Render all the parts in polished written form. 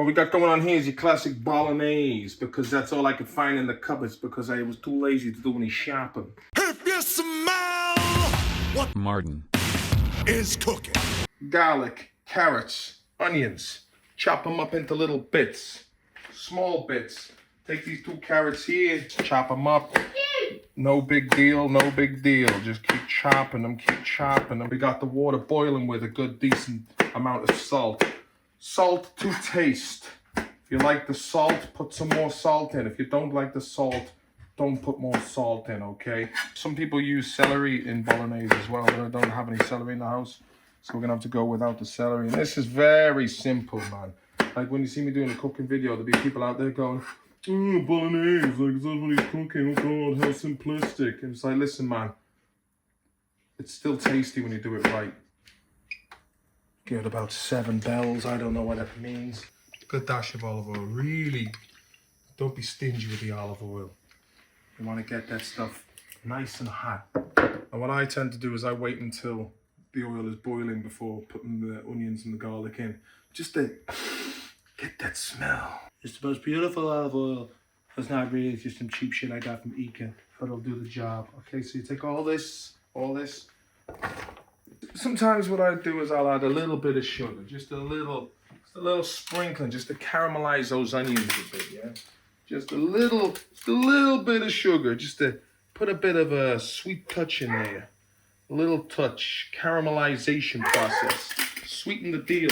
What we got going on here is your classic Bolognese, because that's all I could find in the cupboards because I was too lazy to do any shopping. If you smell what Martin is cooking. Garlic, carrots, onions. Chop them up into little bits, small bits. Take these 2 carrots here, chop them up. No big deal, no big deal. Just keep chopping them, keep chopping them. We got the water boiling with a good, decent amount of salt. Salt to taste. If you like the salt, put some more salt in. If you don't like the salt, don't put more salt in, okay? Some people use celery in Bolognese as well, but I don't have any celery in the house. So we're gonna have to go without the celery. And this is very simple, man. Like when you see me doing a cooking video, there'll be people out there going, oh, Bolognese, like that's what he's cooking, oh God, how simplistic. And it's like, listen, man, it's still tasty when you do it right. Give it about 7 bells, I don't know what that means. Good dash of olive oil, really, don't be stingy with the olive oil. You want to get that stuff nice and hot. And what I tend to do is I wait until the oil is boiling before putting the onions and the garlic in. Just to get that smell. It's the most beautiful olive oil. It's not really, it's just some cheap shit I got from Cookin, but it'll do the job. Okay, so you take all this. Sometimes what I do is I'll add a little bit of sugar, just a little sprinkling, just to caramelize those onions a bit, yeah? Just a little bit of sugar, just to put a bit of a sweet touch in there. A little touch, caramelization process. Sweeten the deal.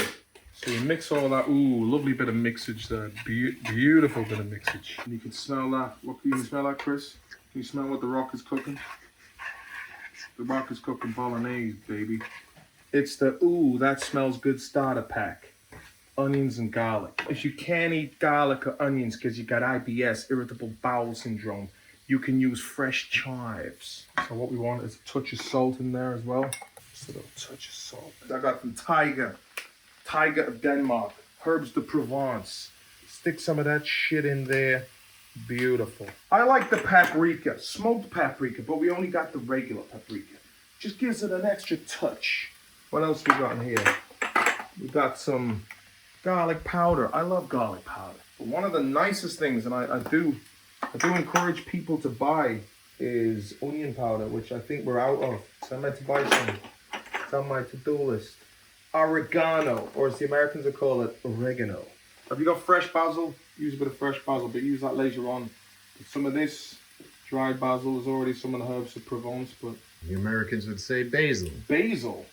So you mix all that. Ooh, lovely bit of mixage there. Beautiful bit of mixage. And you can smell that. What can you smell that, Chris? Can you smell what the Rock is cooking? The Rock is cooking Bolognese, baby. It's the, ooh, that smells good starter pack. Onions and garlic. If you can't eat garlic or onions because you got IBS, irritable bowel syndrome, you can use fresh chives. So what we want is a touch of salt in there as well. Just a little touch of salt. I got some Tiger of Denmark, herbs de Provence. Stick some of that shit in there. Beautiful. I like the paprika, smoked paprika, but we only got the regular paprika. Just gives it an extra touch. What else we got in here? We got some garlic powder. I love garlic powder. But one of the nicest things, and I do encourage people to buy, is onion powder, which I think we're out of. So I meant to buy some. It's on my to-do list. Oregano, or as the Americans would call it, oregano. Have you got fresh basil? Use a bit of fresh basil, but use that later on. But some of this dried basil is already some of the herbs of Provence, but The Americans would say basil. Basil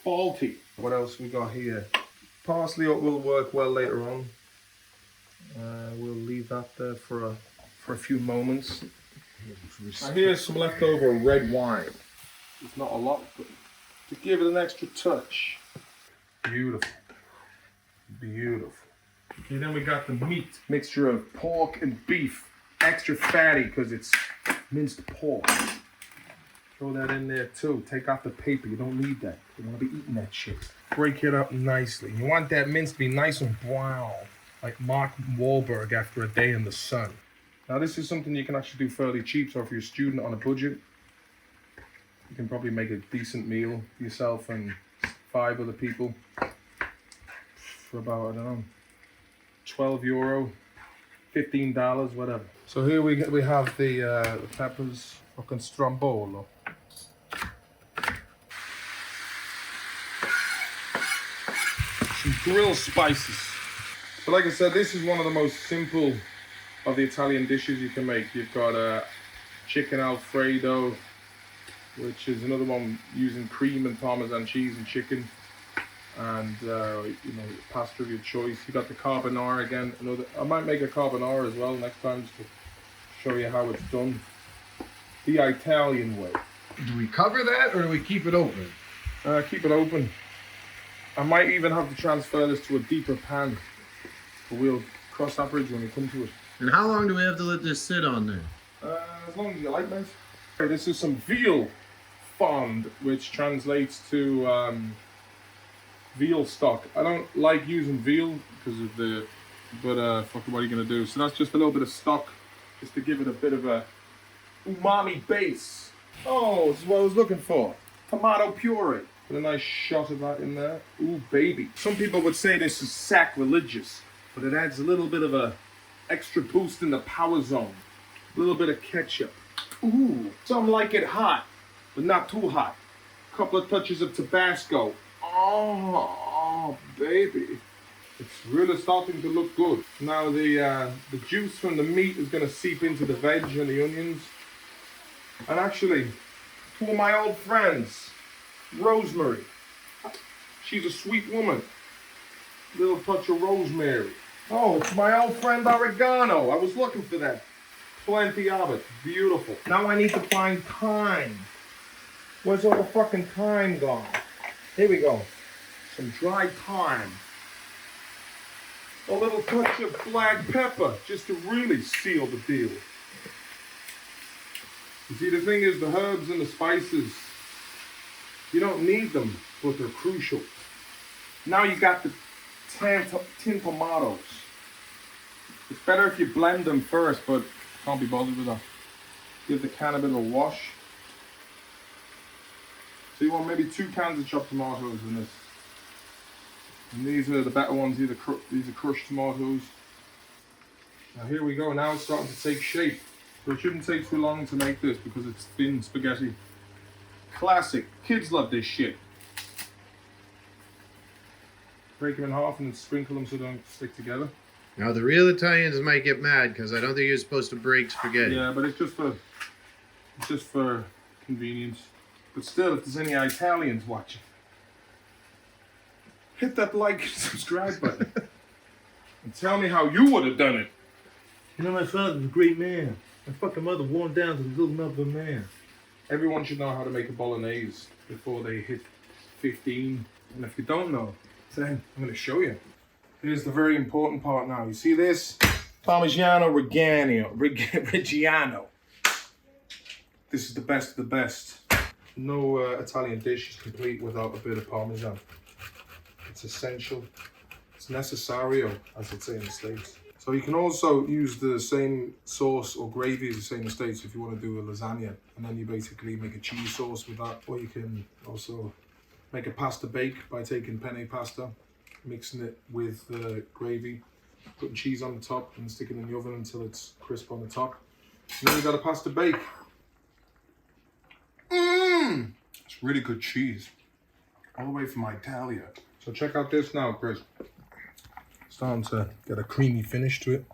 faulty. What else we got here? Parsley will work well later on. We'll leave that there for a few moments. And here's some leftover red wine. It's not a lot, but to give it an extra touch. Beautiful. Beautiful. Okay, then we got the meat. Mixture of pork and beef. Extra fatty because it's minced pork. Throw that in there too. Take off the paper. You don't need that. You want to be eating that shit. Break it up nicely. You want that mince to be nice and brown, like Mark Wahlberg after a day in the sun. Now this is something you can actually do fairly cheap. So if you're a student on a budget, you can probably make a decent meal for yourself and 5 other people for about, I don't know, €12, $15, whatever. So here we have the peppers, fucking strombolo. Some grilled spices. So like I said, this is one of the most simple of the Italian dishes you can make. You've got a chicken Alfredo, which is another one using cream and Parmesan cheese and chicken, and pasta of your choice. You got the carbonara again. I might make a carbonara as well next time just to show you how it's done the Italian way. Do we cover that or do we keep it open? Keep it open. I might even have to transfer this to a deeper pan, but we'll cross that bridge when we come to it. And how long do we have to let this sit on there? As long as you like, mate. Okay, this is some veal fond, which translates to veal stock. I don't like using veal because of but fucking what are you gonna do? So that's just a little bit of stock, just to give it a bit of a umami base. Oh, this is what I was looking for. Tomato puree. Put a nice shot of that in there. Ooh, baby. Some people would say this is sacrilegious, but it adds a little bit of a extra boost in the power zone. A little bit of ketchup. Ooh, some like it hot, but not too hot. A couple of touches of Tabasco. Oh, baby. It's really starting to look good. Now the juice from the meat is going to seep into the veg and the onions. And actually, two of my old friends, Rosemary. She's a sweet woman. Little touch of rosemary. Oh, it's my old friend oregano. I was looking for that. Plenty of it. Beautiful. Now I need to find thyme. Where's all the fucking thyme gone? Here we go. Some dried thyme. A little touch of black pepper, just to really seal the deal. You see, the thing is, the herbs and the spices, you don't need them, but they're crucial. Now you got the tin tomatoes. It's better if you blend them first, but can't be bothered with that. Give the can a bit of a wash. So you want maybe 2 cans of chopped tomatoes in this. And these are the better ones, these are crushed tomatoes. Now here we go, now it's starting to take shape. So it shouldn't take too long to make this because it's thin spaghetti. Classic, kids love this shit. Break them in half and then sprinkle them so they don't stick together. Now the real Italians might get mad because I don't think you're supposed to break spaghetti. Yeah, but it's just for convenience. But still, if there's any Italians watching, hit that like and subscribe button. And tell me how you would have done it. You know, my father's a great man. My fucking mother worn down to the little enough of a man. Everyone should know how to make a Bolognese before they hit 15. And if you don't know, then I'm going to show you. Here's the very important part now. You see this? Parmigiano Reggiano. This is the best of the best. No Italian dish is complete without a bit of Parmesan. It's essential. It's necessario, as they'd say in the States. So you can also use the same sauce or gravy as the same in the States if you want to do a lasagna. And then you basically make a cheese sauce with that. Or you can also make a pasta bake by taking penne pasta, mixing it with the gravy, putting cheese on the top and sticking it in the oven until it's crisp on the top. And then you got a pasta bake. It's really good cheese. All the way from Italia. So check out this now, Chris. Starting to get a creamy finish to it.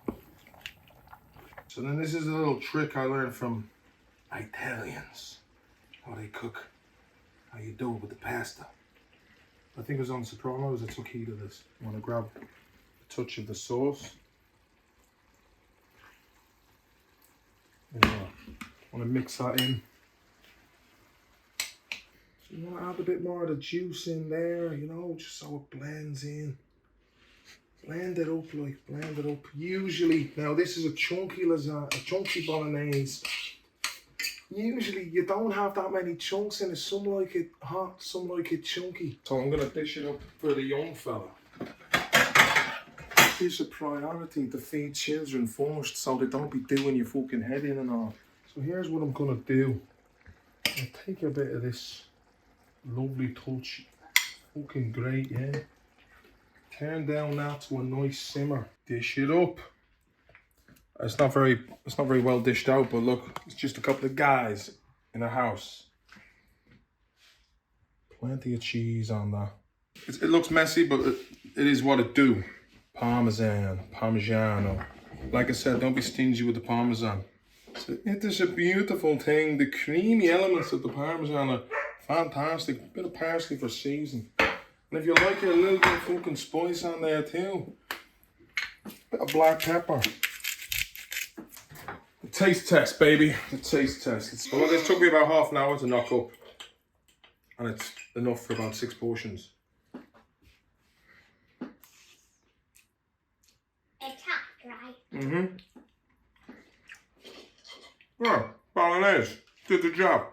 So then this is a little trick I learned from Italians. How they cook, how you do it with the pasta. I think it was on Sopranos I took heed of this. You want to grab a touch of the sauce. And want to mix that in. So you want to add a bit more of the juice in there, you know, just so it blends in. Blend it up, like, blend it up. Usually, now this is a chunky lasagna, a chunky bolognese. Usually you don't have that many chunks in it. Some like it hot, some like it chunky. So I'm gonna dish it up for the young fella. It's a priority to feed children first so they don't be doing your fucking head in and all. So here's what I'm gonna do. I'll take a bit of this lovely touch. Fucking great, yeah. Turn down that to a nice simmer. Dish it up. It's not very well dished out, but look, it's just a couple of guys in a house. Plenty of cheese on that. It looks messy, but it is what it do. Parmesan, Parmigiano. Like I said, don't be stingy with the Parmesan. So it is a beautiful thing. The creamy elements of the Parmesan are fantastic. Bit of parsley for season. And if you like it, a little bit of fucking spice on there too. Bit of black pepper. The taste test, baby. The taste test. Well, this took me about half an hour to knock up. And it's enough for about 6 portions. It's hot, right? Mm-hmm. Well, Bolognese did the job.